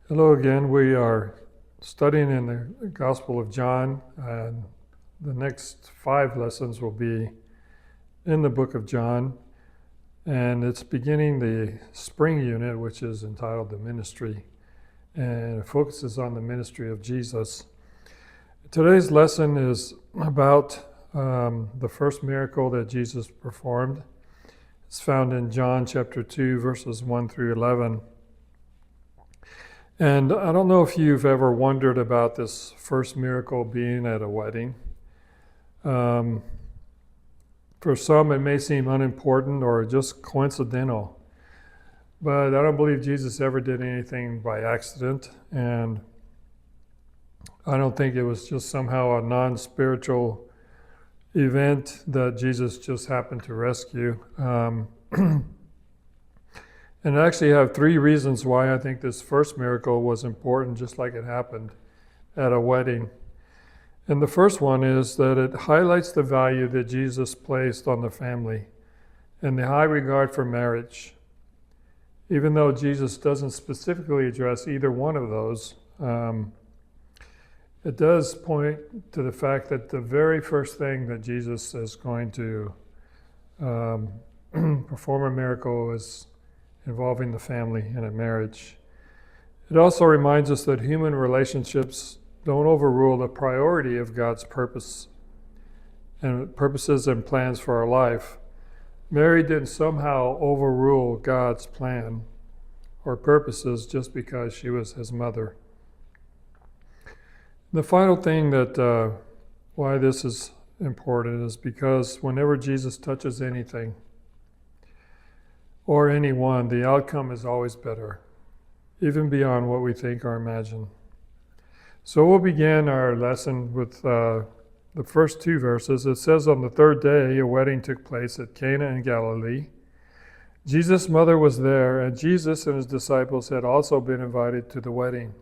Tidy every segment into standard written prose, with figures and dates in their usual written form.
Hello again. We are studying in the Gospel of John, and the next 5 lessons will be in the book of John, and it's beginning the spring unit, which is entitled The Ministry, and it focuses on the ministry of Jesus. Today's lesson is about the first miracle that Jesus performed. It's found in John chapter 2, verses 1 through 11. And I don't know if you've ever wondered about this first miracle being at a wedding. For some, it may seem unimportant or just coincidental, but I don't believe Jesus ever did anything by accident, and I don't think it was just somehow a non-spiritual event that Jesus just happened to rescue. And I actually have 3 reasons why I think this first miracle was important, just like it happened at a wedding. And the first one is that it highlights the value that Jesus placed on the family and the high regard for marriage. Even though Jesus doesn't specifically address either one of those, it does point to the fact that the very first thing that Jesus is going to perform a miracle is involving the family and a marriage. It also reminds us that human relationships don't overrule the priority of God's purposes and plans for our life. Mary didn't somehow overrule God's plan or purposes just because she was his mother. The final thing that why this is important is because whenever Jesus touches anything or anyone, the outcome is always better, even beyond what we think or imagine. So we'll begin our lesson with the first 2 verses. It says, on the 3rd day, a wedding took place at Cana in Galilee. Jesus' mother was there, and Jesus and his disciples had also been invited to the wedding.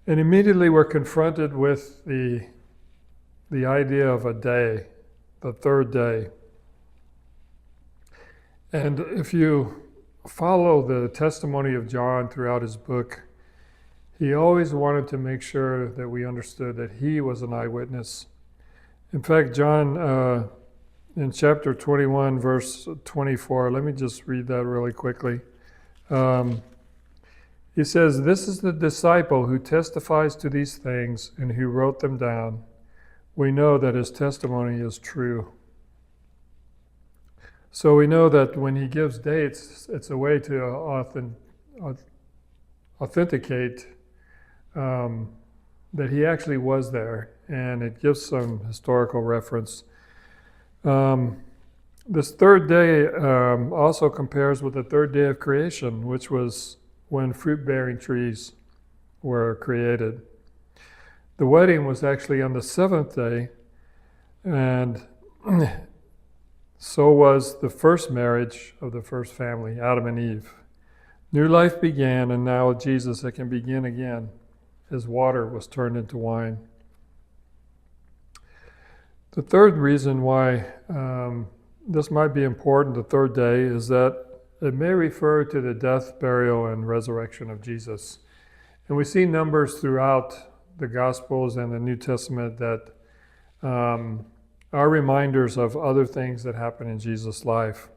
And immediately we're confronted with the idea of a day, the 3rd day. And if you follow the testimony of John throughout his book, he always wanted to make sure that we understood that he was an eyewitness. In fact, John, in chapter 21, verse 24, let me just read that really quickly. He says, "This is the disciple who testifies to these things and who wrote them down. We know that his testimony is true." So we know that when he gives dates, it's a way to authenticate that he actually was there, and it gives some historical reference. This 3rd day also compares with the 3rd day of creation, which was when fruit-bearing trees were created. The wedding was actually on the 7th day, and so was the first marriage of the first family, Adam and Eve. New life began, and now with Jesus it can begin again. His water was turned into wine. The 3rd reason why this might be important, the 3rd day, is that it may refer to the death, burial, and resurrection of Jesus. And we see numbers throughout the Gospels and the New Testament that are reminders of other things that happen in Jesus' life.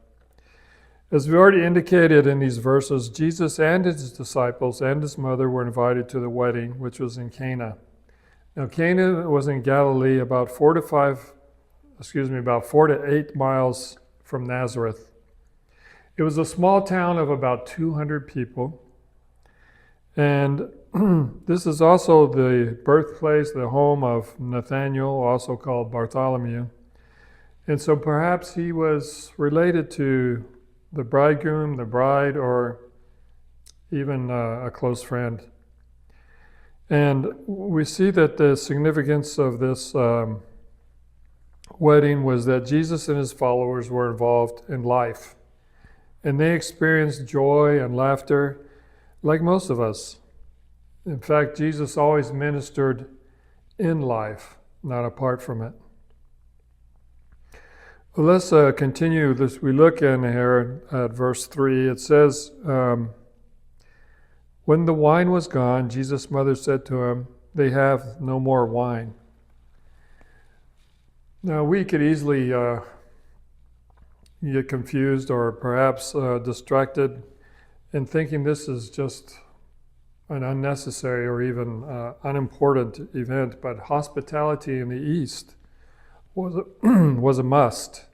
As we already indicated in these verses, Jesus and his disciples and his mother were invited to the wedding, which was in Cana. Now, Cana was in Galilee, about 4 to 8 miles from Nazareth. It was a small town of about 200 people, and this is also the birthplace, the home of Nathanael, also called Bartholomew. And so perhaps he was related to the bridegroom, the bride, or even a close friend. And we see that the significance of this wedding was that Jesus and his followers were involved in life. And they experienced joy and laughter like most of us. In fact, Jesus always ministered in life, not apart from it. Well, let's continue this. We look in here at verse 3. It says, When the wine was gone, Jesus' mother said to him, "They have no more wine." Now, we could easily get confused or perhaps distracted in thinking this is just an unnecessary or even unimportant event, but hospitality in the East was a must.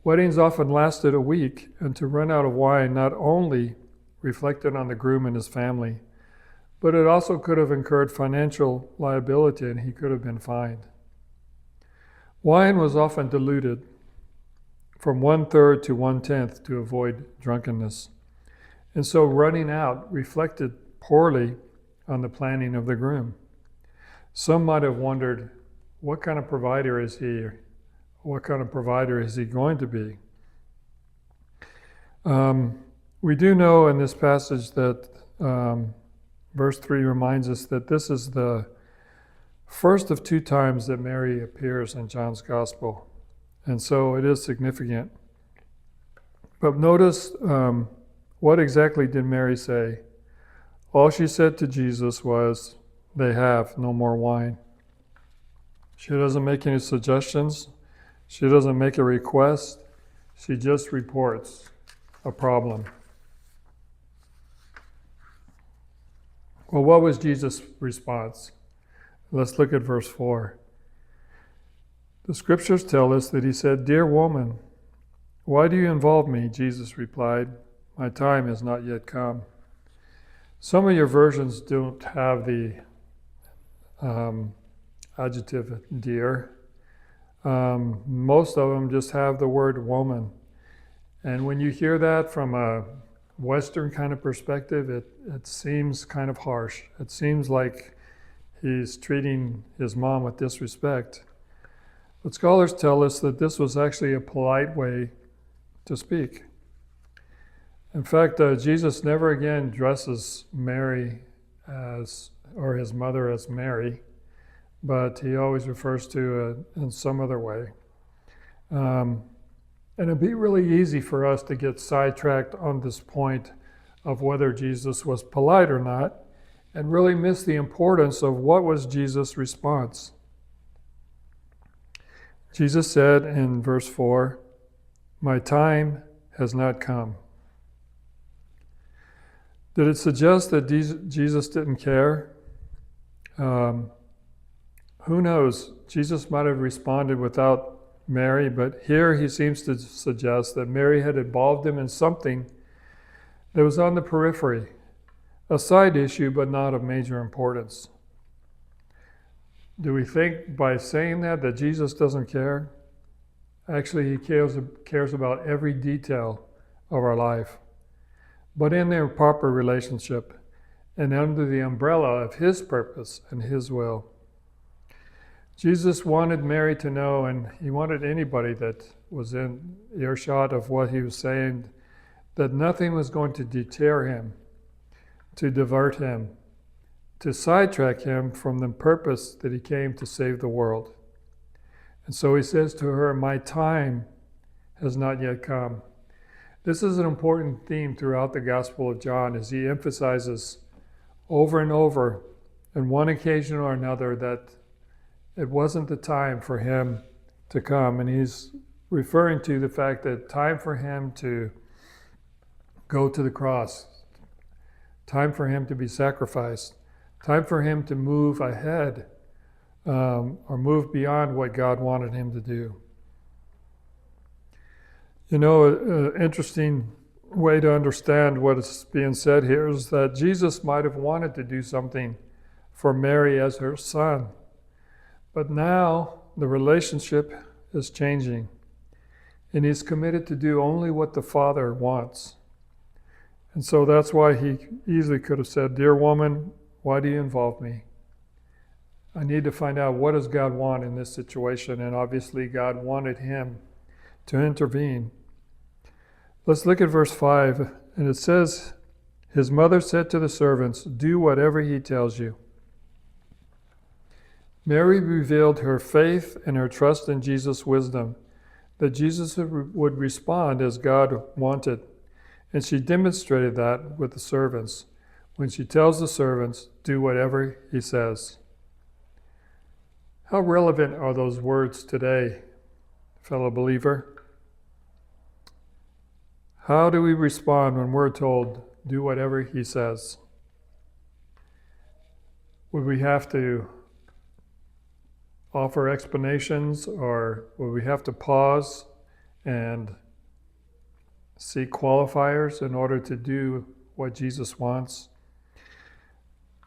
Weddings often lasted a week, and to run out of wine not only reflected on the groom and his family, but it also could have incurred financial liability and he could have been fined. Wine was often diluted from 1/3 to 1/10 to avoid drunkenness. And so running out reflected poorly on the planning of the groom. Some might have wondered, what kind of provider is he? What kind of provider is he going to be? We do know in this passage that verse 3 reminds us that this is the first of 2 times that Mary appears in John's Gospel. And so it is significant. But notice, what exactly did Mary say? All she said to Jesus was, "They have no more wine." She doesn't make any suggestions. She doesn't make a request. She just reports a problem. Well, what was Jesus' response? Let's look at verse 4. The scriptures tell us that he said, "Dear woman, why do you involve me?" Jesus replied, "My time has not yet come." Some of your versions don't have the adjective dear. Most of them just have the word woman. And when you hear that from a Western kind of perspective, it seems kind of harsh. It seems like he's treating his mom with disrespect. But scholars tell us that this was actually a polite way to speak. In fact, Jesus never again addresses Mary or his mother as Mary, but he always refers to in some other way. And it'd be really easy for us to get sidetracked on this point of whether Jesus was polite or not, and really miss the importance of what was Jesus' response. Jesus said in verse 4, "My time has not come." Did it suggest that Jesus didn't care? Who knows? Jesus might have responded without Mary, but here he seems to suggest that Mary had involved him in something that was on the periphery, a side issue, but not of major importance. Do we think by saying that Jesus doesn't care? Actually, he cares about every detail of our life, but in their proper relationship and under the umbrella of his purpose and his will. Jesus wanted Mary to know, and he wanted anybody that was in earshot of what he was saying, that nothing was going to deter him, to divert him, to sidetrack him from the purpose that he came to save the world. And so he says to her, "My time has not yet come." This is an important theme throughout the Gospel of John, as he emphasizes over and over, on one occasion or another, that it wasn't the time for him to come. And he's referring to the fact that time for him to go to the cross, time for him to be sacrificed, time for him to move ahead or move beyond what God wanted him to do. You know, an interesting way to understand what is being said here is that Jesus might have wanted to do something for Mary as her son, but now the relationship is changing, and he's committed to do only what the Father wants. And so that's why he easily could have said, "Dear woman, why do you involve me? I need to find out, what does God want in this situation?" And obviously God wanted him to intervene. Let's look at verse 5, and it says, "His mother said to the servants, 'Do whatever he tells you.'" Mary revealed her faith and her trust in Jesus' wisdom, that Jesus would respond as God wanted. And she demonstrated that with the servants, when she tells the servants, do whatever he says. How relevant are those words today, fellow believer? How do we respond when we're told, do whatever he says? Would we have to offer explanations, or would we have to pause and seek qualifiers in order to do what Jesus wants?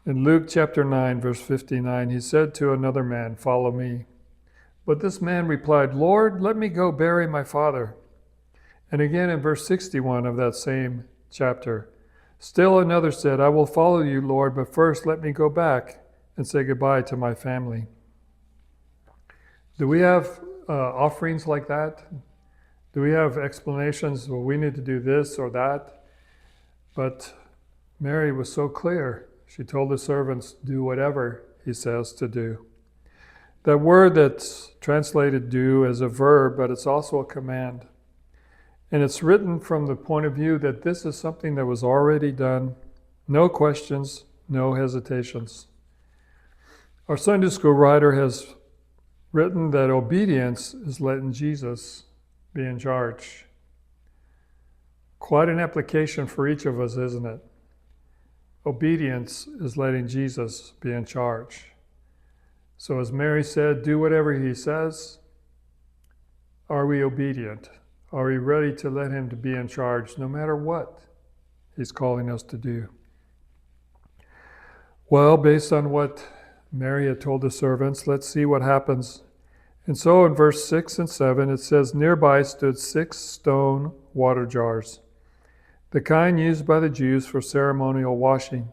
In Luke chapter 9, verse 59, he said to another man, follow me. But this man replied, Lord, let me go bury my father. And again in verse 61 of that same chapter, still another said, I will follow you, Lord, but first let me go back and say goodbye to my family. Do we have offerings like that? Do we have explanations, well, we need to do this or that? But Mary was so clear. She told the servants, do whatever he says to do. That word that's translated do is a verb, but it's also a command. And it's written from the point of view that this is something that was already done. No questions, no hesitations. Our Sunday school writer has written that obedience is letting Jesus be in charge. Quite an application for each of us, isn't it? Obedience is letting Jesus be in charge. So as Mary said, do whatever he says. Are we obedient? Are we ready to let him to be in charge no matter what he's calling us to do? Well, based on what Mary had told the servants, let's see what happens. And so in verse 6 and 7, it says, nearby stood 6 stone water jars, the kind used by the Jews for ceremonial washing,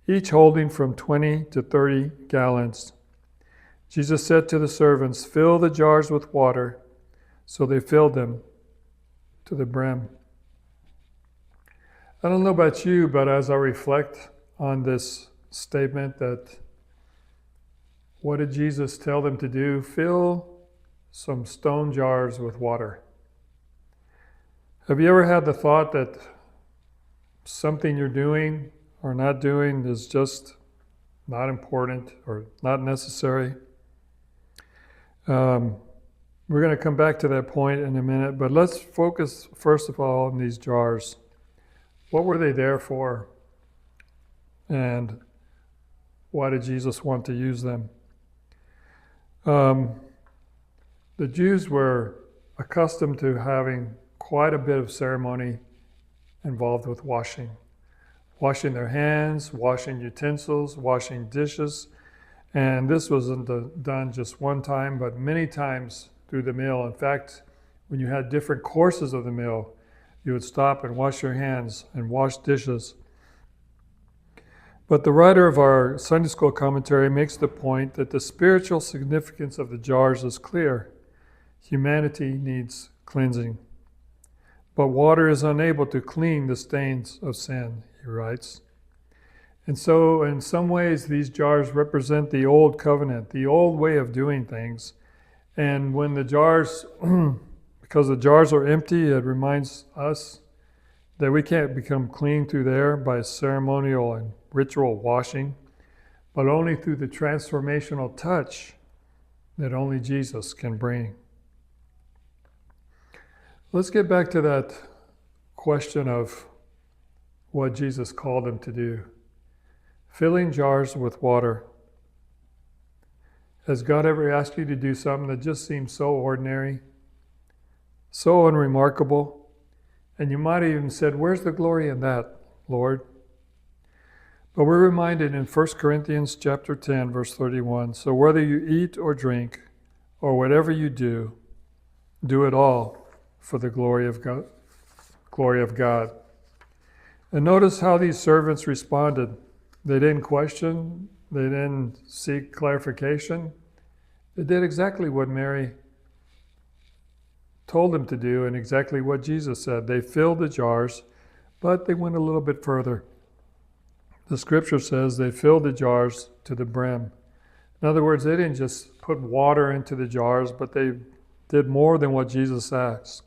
each holding from 20 to 30 gallons. Jesus said to the servants, fill the jars with water. So they filled them to the brim. I don't know about you, but as I reflect on this statement that what did Jesus tell them to do? Fill some stone jars with water. Have you ever had the thought that something you're doing or not doing is just not important or not necessary? We're going to come back to that point in a minute, but let's focus first of all on these jars. What were they there for? And why did Jesus want to use them? The Jews were accustomed to having quite a bit of ceremony involved with washing. Washing their hands, washing utensils, washing dishes. And this wasn't done just one time, but many times through the meal. In fact, when you had different courses of the meal, you would stop and wash your hands and wash dishes. But the writer of our Sunday school commentary makes the point that the spiritual significance of the jars is clear. Humanity needs cleansing. But water is unable to clean the stains of sin, he writes. And so in some ways, these jars represent the old covenant, the old way of doing things. And when the jars, because the jars are empty, it reminds us that we can't become clean through there by ceremonial and ritual washing, but only through the transformational touch that only Jesus can bring. Let's get back to that question of what Jesus called them to do. Filling jars with water. Has God ever asked you to do something that just seems so ordinary, so unremarkable, and you might have even said, where's the glory in that, Lord? But we're reminded in 1 Corinthians chapter 10, verse 31, so whether you eat or drink, or whatever you do, do it all for the glory of God. And notice how these servants responded. They didn't question, they didn't seek clarification. They did exactly what Mary told them to do and exactly what Jesus said. They filled the jars, but they went a little bit further. The scripture says they filled the jars to the brim. In other words, they didn't just put water into the jars, but they did more than what Jesus asked.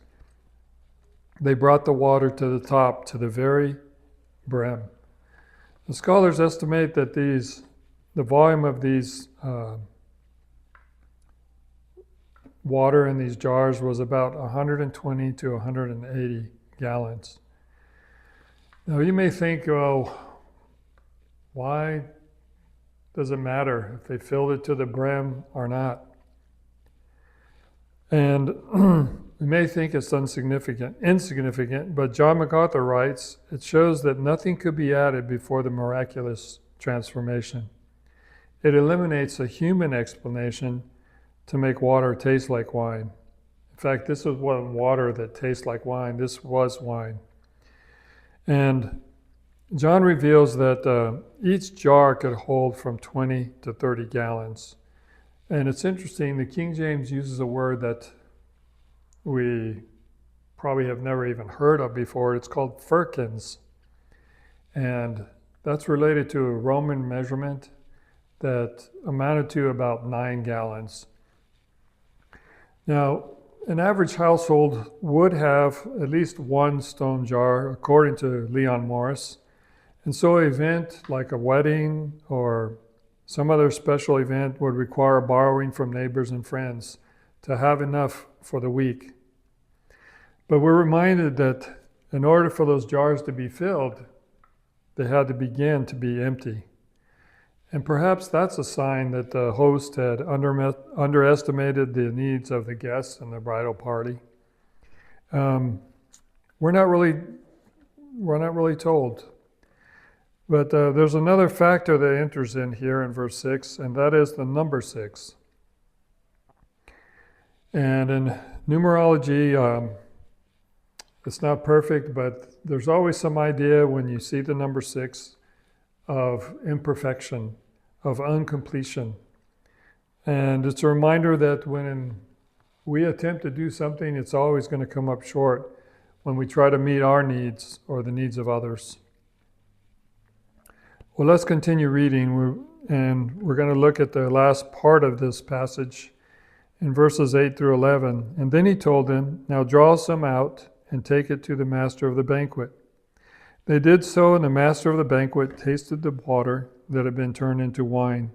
They brought the water to the top, to the very brim. The scholars estimate that the volume of these water in these jars was about 120 to 180 gallons. Now you may think, well, why does it matter if they filled it to the brim or not? And we may think it's insignificant, but John MacArthur writes, it shows that nothing could be added before the miraculous transformation. It eliminates a human explanation to make water taste like wine. In fact, this was one water that tastes like wine. This was wine. And John reveals that each jar could hold from 20 to 30 gallons. And it's interesting, the King James uses a word that we probably have never even heard of before. It's called firkins. And that's related to a Roman measurement that amounted to about 9 gallons. Now, an average household would have at least one stone jar, according to Leon Morris. And so an event like a wedding or some other special event would require borrowing from neighbors and friends to have enough for the week. But we're reminded that in order for those jars to be filled, they had to begin to be empty. And perhaps that's a sign that the host had underestimated the needs of the guests and the bridal party. We're not really told. But there's another factor that enters in here in verse 6, and that is the number 6. And in numerology, it's not perfect, but there's always some idea when you see the number 6 of imperfection, of uncompletion. And it's a reminder that when we attempt to do something, it's always going to come up short when we try to meet our needs or the needs of others. Well, let's continue reading, we're going to look at the last part of this passage in verses 8 through 11. And then he told them, now draw some out and take it to the master of the banquet. They did so, and the master of the banquet tasted the water that had been turned into wine.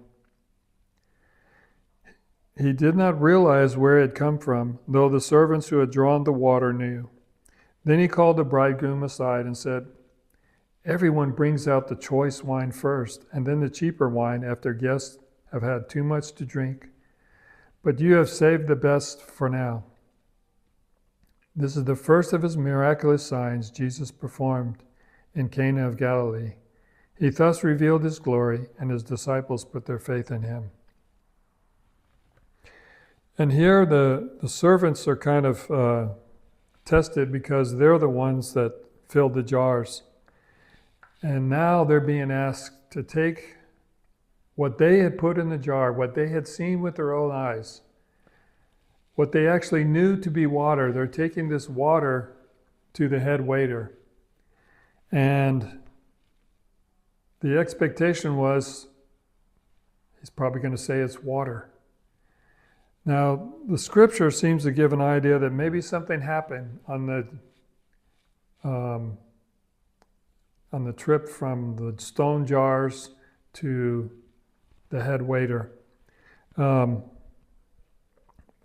He did not realize where it had come from, though the servants who had drawn the water knew. Then he called the bridegroom aside and said, everyone brings out the choice wine first, and then the cheaper wine after guests have had too much to drink. But you have saved the best for now. This is the first of his miraculous signs Jesus performed in Cana of Galilee. He thus revealed his glory, and his disciples put their faith in him. And here the servants are kind of tested because they're the ones that filled the jars. And now they're being asked to take what they had put in the jar, what they had seen with their own eyes, what they actually knew to be water. They're taking this water to the head waiter. And the expectation was, he's probably going to say it's water. Now, the scripture seems to give an idea that maybe something happened on the trip from the stone jars to the head waiter.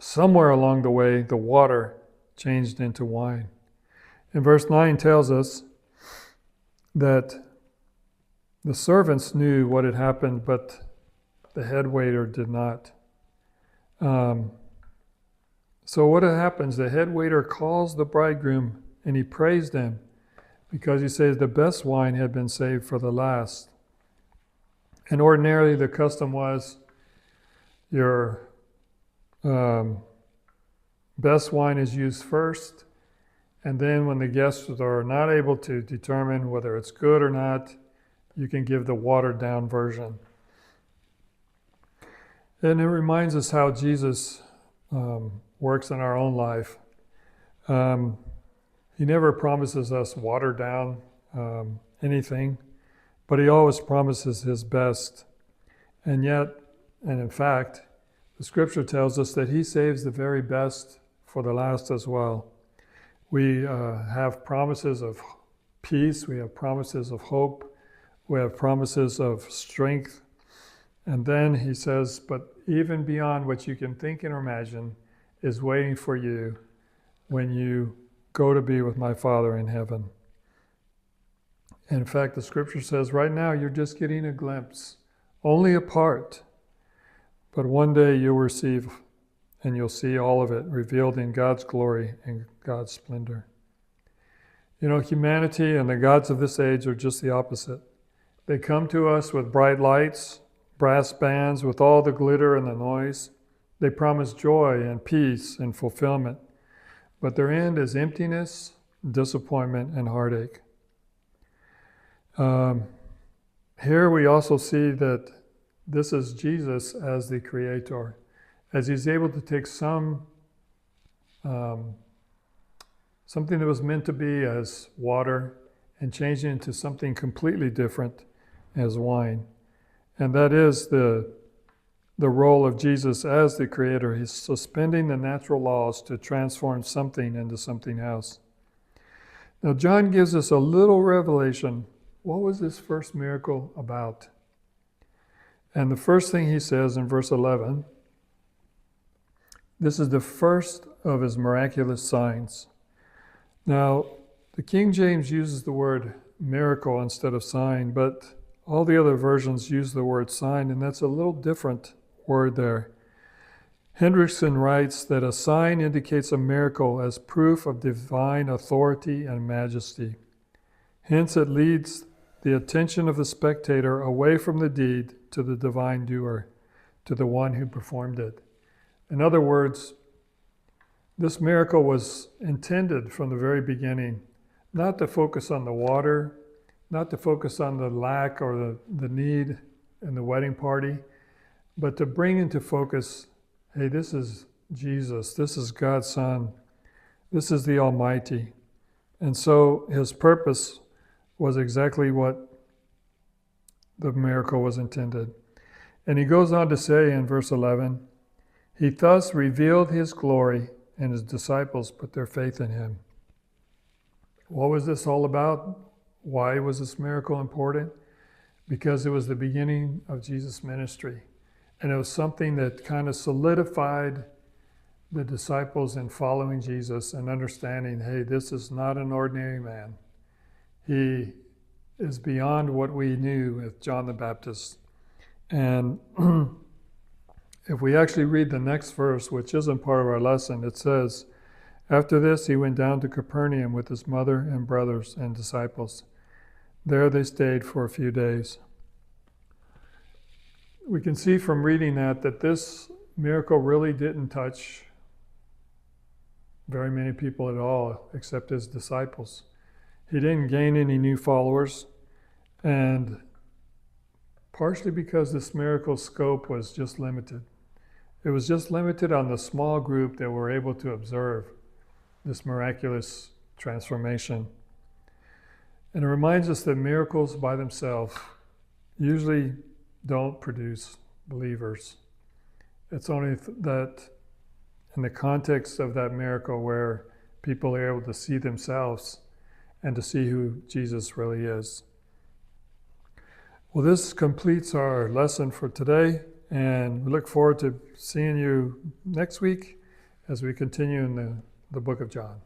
Somewhere along the way, the water changed into wine. And verse 9 tells us that the servants knew what had happened, but the head waiter did not. So what happens? The head waiter calls the bridegroom and he praised him because he says the best wine had been saved for the last. And ordinarily the custom was your best wine is used first, and then when the guests are not able to determine whether it's good or not, you can give the watered down version. And it reminds us how Jesus works in our own life. He never promises us watered down anything, but he always promises his best. And in fact, the scripture tells us that he saves the very best for the last as well. We have promises of peace, we have promises of hope, We have promises of strength. And then he says, but even beyond what you can think and imagine is waiting for you when you go to be with my Father in heaven. In fact, the scripture says right now you're just getting a glimpse, only a part. But one day you'll receive and you'll see all of it revealed in God's glory and God's splendor. You know, humanity and the gods of this age are just the opposite. They come to us with bright lights, brass bands with all the glitter and the noise. They promise joy and peace and fulfillment. But their end is emptiness, disappointment, and heartache. Here we also see that this is Jesus as the Creator, as he's able to take something that was meant to be as water and change it into something completely different as wine. And that is the role of Jesus as the Creator. He's suspending the natural laws to transform something into something else. Now, John gives us a little revelation. What was this first miracle about? And the first thing he says in verse 11, this is the first of his miraculous signs. Now, the King James uses the word miracle instead of sign, but all the other versions use the word sign, and that's a little different word there. Hendrickson writes that a sign indicates a miracle as proof of divine authority and majesty. Hence, it leads the attention of the spectator away from the deed to the divine doer, to the one who performed it. In other words, this miracle was intended from the very beginning not to focus on the water, not to focus on the lack or the need in the wedding party, but to bring into focus, hey, this is Jesus, this is God's Son, this is the Almighty. And so his purpose was exactly what the miracle was intended. And he goes on to say in verse 11, he thus revealed his glory, and his disciples put their faith in him. What was this all about? Why was this miracle important? Because it was the beginning of Jesus' ministry. And it was something that kind of solidified the disciples in following Jesus and understanding, hey, this is not an ordinary man. He is beyond what we knew with John the Baptist. And if we actually read the next verse, which isn't part of our lesson, it says, after this he went down to Capernaum with his mother and brothers and disciples. There they stayed for a few days. We can see from reading that this miracle really didn't touch very many people at all, except his disciples. He didn't gain any new followers, and partially because this miracle scope was just limited. It was just limited on the small group that were able to observe this miraculous transformation. And it reminds us that miracles by themselves usually don't produce believers. It's only that in the context of that miracle where people are able to see themselves and to see who Jesus really is. Well, this completes our lesson for today, and we look forward to seeing you next week as we continue in the book of John.